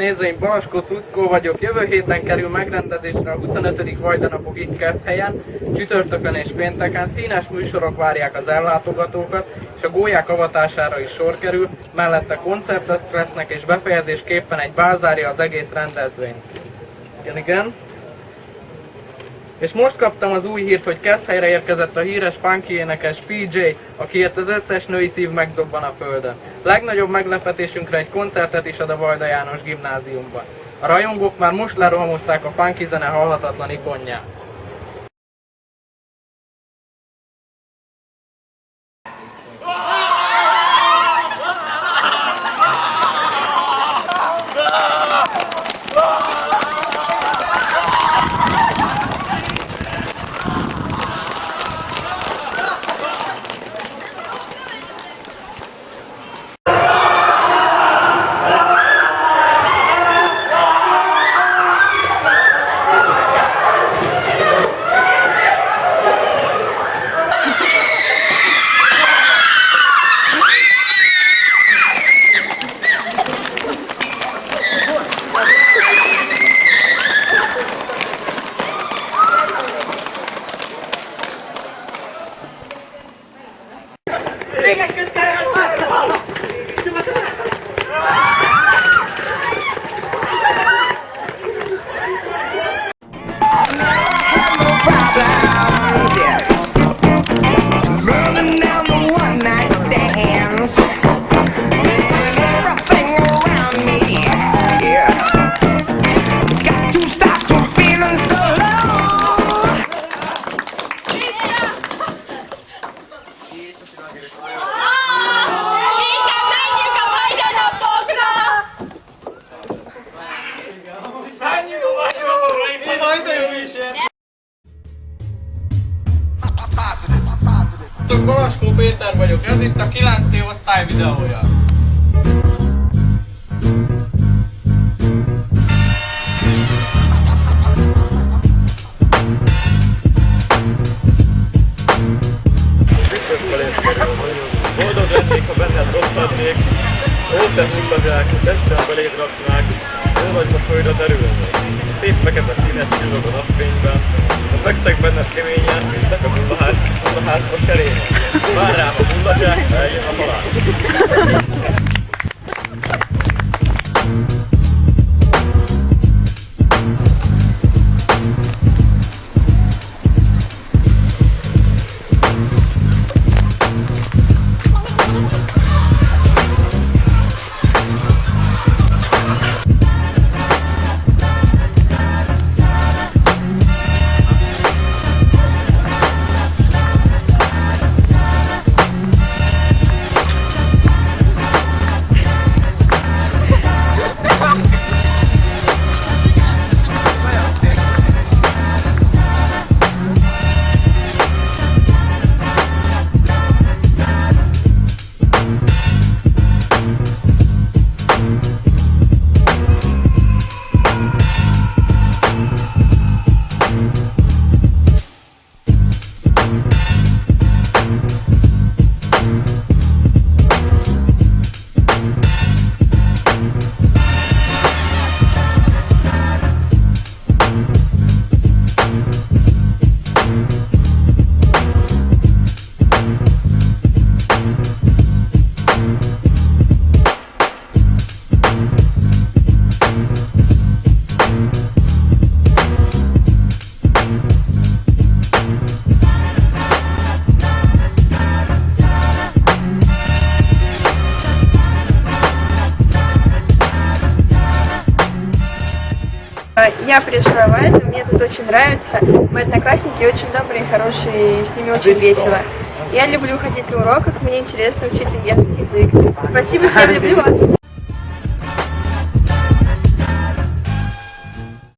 nézőim, Balaskó Tutkó vagyok. Jövő héten kerül megrendezésre a 25. Vajdanapok itt Keszthelyen, csütörtökön és pénteken. Színes műsorok várják az ellátogatókat, és a gólyák avatására is sor kerül, mellette koncertek lesznek, és befejezésképpen egy bál zárja az egész rendezvényt. Igen. És most kaptam az új hírt, hogy Keszthelyre érkezett a híres funky énekes PJ, akiért az összes női szív megdobban a földön. Legnagyobb meglepetésünkre egy koncertet is ad a Vajda János Gimnáziumban. A rajongók már most lerohamozták a funky zene halhatatlan ikonját. Balaskó Péter vagyok, ez itt a 9C osztály videója. Boldog lennék, ha benned rosszadnék, óta hullagák, testem beléd raknák, ő vagy mosolyra derülnék. Szép fekete színes csillog a napfényben, a fekszek benned keményen, mint a hullahát a serényen. Vár rám a hullagák, eljön a halál. Я пришла в это, мне тут очень нравится. Мои одноклассники очень добрые, хорошие, и с ними очень весело. Я люблю ходить на уроках, мне интересно учить венгерский язык. Спасибо всем, люблю вас.